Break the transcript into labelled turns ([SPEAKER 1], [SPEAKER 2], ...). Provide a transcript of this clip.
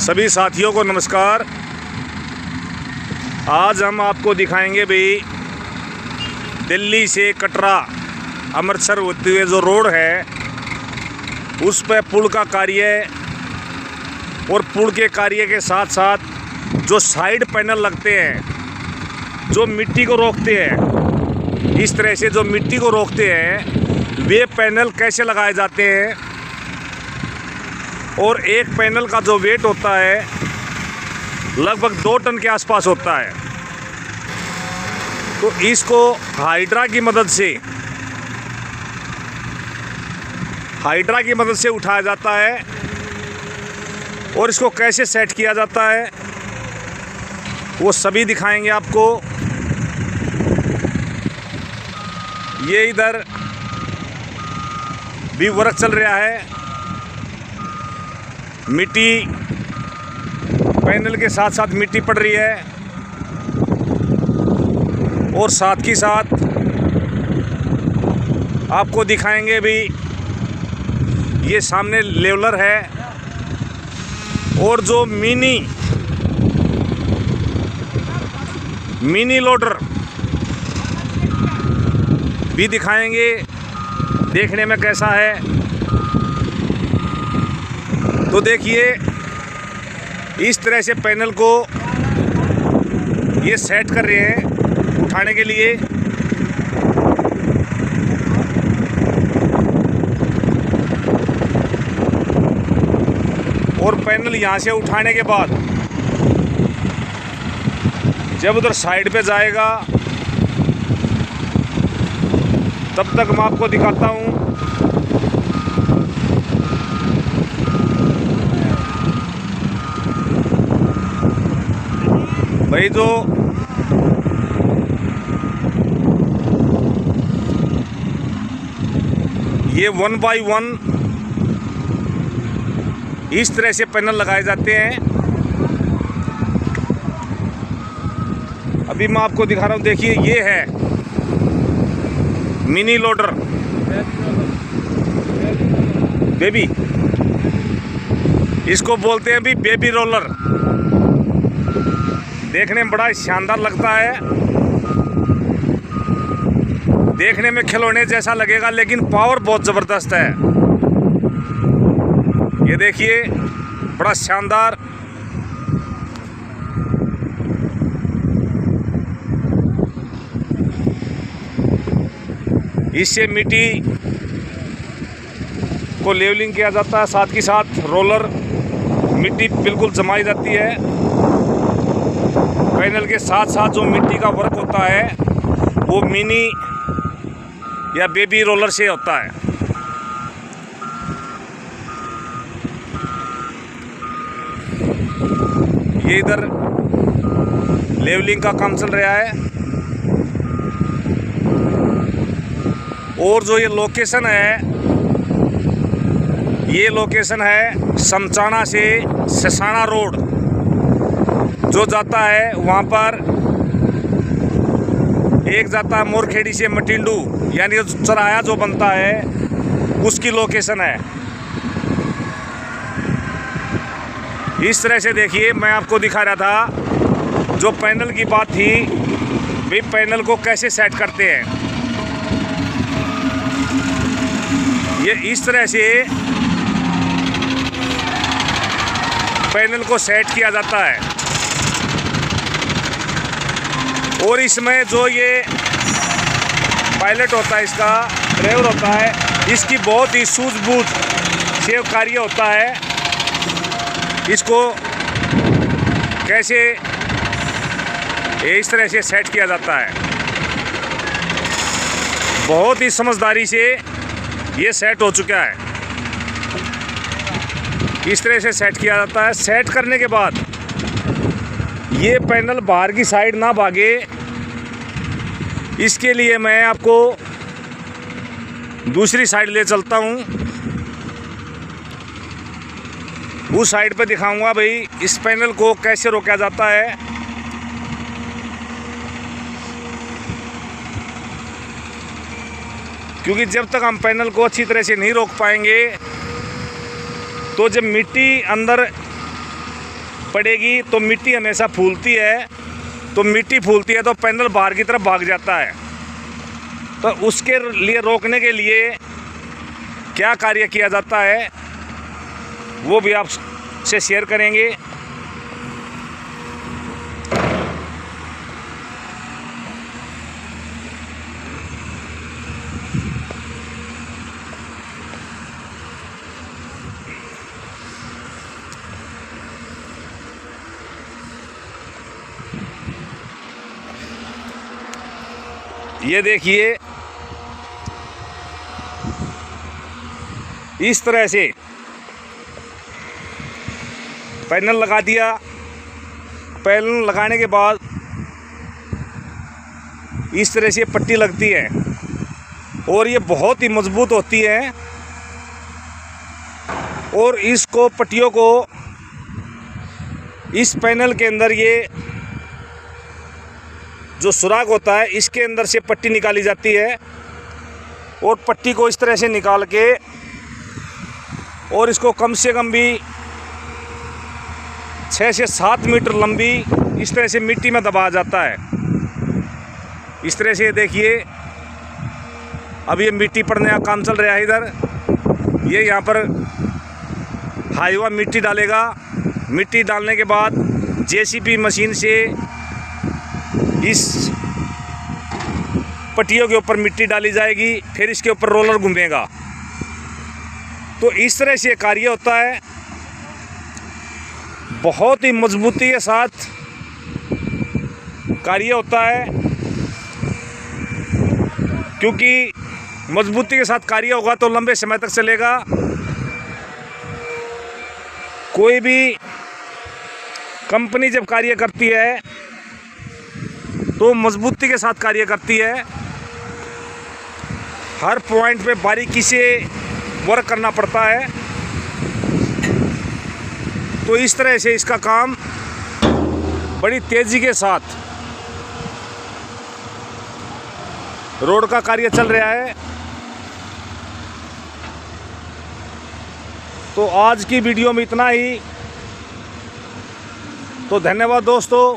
[SPEAKER 1] सभी साथियों को नमस्कार। आज हम आपको दिखाएंगे भाई दिल्ली से कटरा अमृतसर होते हुए जो रोड है उस पर पुल का कार्य और पुल के कार्य के साथ साथ जो साइड पैनल लगते हैं जो मिट्टी को रोकते हैं, इस तरह से जो मिट्टी को रोकते हैं वे पैनल कैसे लगाए जाते हैं और एक पैनल का जो वेट होता है लगभग 2 टन के आसपास होता है। तो इसको हाइड्रा की मदद से उठाया जाता है और इसको कैसे सेट किया जाता है वो सभी दिखाएंगे आपको। ये इधर भी वर्क चल रहा है, मिट्टी पैनल के साथ साथ मिट्टी पड़ रही है और साथ ही साथ आपको दिखाएंगे भी ये सामने लेवलर है और जो मिनी लोडर भी दिखाएंगे, देखने में कैसा है। तो देखिए इस तरह से पैनल को ये सेट कर रहे हैं उठाने के लिए। और पैनल यहाँ से उठाने के बाद जब उधर साइड पे जाएगा तब तक मैं आपको दिखाता हूँ। भाई जो ये 1 बाय 1 इस तरह से पैनल लगाए जाते हैं। अभी मैं आपको दिखा रहा हूँ, देखिए ये है मिनी लोडर बेबी, इसको बोलते हैं भी बेबी रोलर। देखने में बड़ा शानदार लगता है, देखने में खिलौने जैसा लगेगा लेकिन पावर बहुत ज़बरदस्त है। ये देखिए बड़ा शानदार। इससे मिट्टी को लेवलिंग किया जाता है, साथ ही साथ रोलर मिट्टी बिल्कुल जमाई जाती है। पैनल के साथ साथ जो मिट्टी का वर्क होता है वो मिनी या बेबी रोलर से होता है। ये इधर लेवलिंग का काम चल रहा है और जो ये लोकेशन है समचाना से ससाना रोड जो जाता है, वहाँ पर एक जाता है मोरखेड़ी से मटिंडू, यानी चौराहा जो बनता है उसकी लोकेशन है। इस तरह से देखिए मैं आपको दिखा रहा था जो पैनल की बात थी भाई पैनल को कैसे सेट करते हैं। ये इस तरह से पैनल को सेट किया जाता है और इसमें जो ये पायलट होता है, इसका ड्राइवर होता है, इसकी बहुत ही सूझबूझ से कार्य होता है। इसको कैसे इस तरह से सेट किया जाता है, बहुत ही समझदारी से ये सेट हो चुका है। इस तरह से सेट किया जाता है। सेट करने के बाद ये पैनल बाहर की साइड ना भागे, इसके लिए मैं आपको दूसरी साइड ले चलता हूँ। उस साइड पे दिखाऊंगा भाई इस पैनल को कैसे रोका जाता है। क्योंकि जब तक हम पैनल को अच्छी तरह से नहीं रोक पाएंगे तो जब मिट्टी अंदर पड़ेगी तो मिट्टी हमेशा फूलती है, तो मिट्टी फूलती है तो पैनल बाहर की तरफ भाग जाता है। तो उसके लिए रोकने के लिए क्या कार्य किया जाता है वो भी आपसे शेयर करेंगे। ये देखिए, इस तरह से पैनल लगा दिया। पैनल लगाने के बाद इस तरह से पट्टी लगती है और ये बहुत ही मजबूत होती है। और इसको पट्टियों को इस पैनल के अंदर, ये जो सुराख होता है इसके अंदर से पट्टी निकाली जाती है। और पट्टी को इस तरह से निकाल के और इसको कम से कम भी 6 से 7 मीटर लंबी इस तरह से मिट्टी में दबाया जाता है। इस तरह से देखिए, अब ये मिट्टी पड़ने का काम चल रहा है। इधर ये यहाँ पर हाईवा मिट्टी डालेगा। मिट्टी डालने के बाद जेसीबी मशीन से इस पट्टियों के ऊपर मिट्टी डाली जाएगी, फिर इसके ऊपर रोलर घूमेगा। तो इस तरह से कार्य होता है। बहुत ही मजबूती के साथ कार्य होता है, क्योंकि मजबूती के साथ कार्य होगा तो लंबे समय तक चलेगा। कोई भी कंपनी जब कार्य करती है तो मजबूती के साथ कार्य करती है। हर पॉइंट पे बारीकी से वर्क करना पड़ता है। तो इस तरह से इसका काम बड़ी तेज़ी के साथ रोड का कार्य चल रहा है। तो आज की वीडियो में इतना ही। तो धन्यवाद दोस्तों।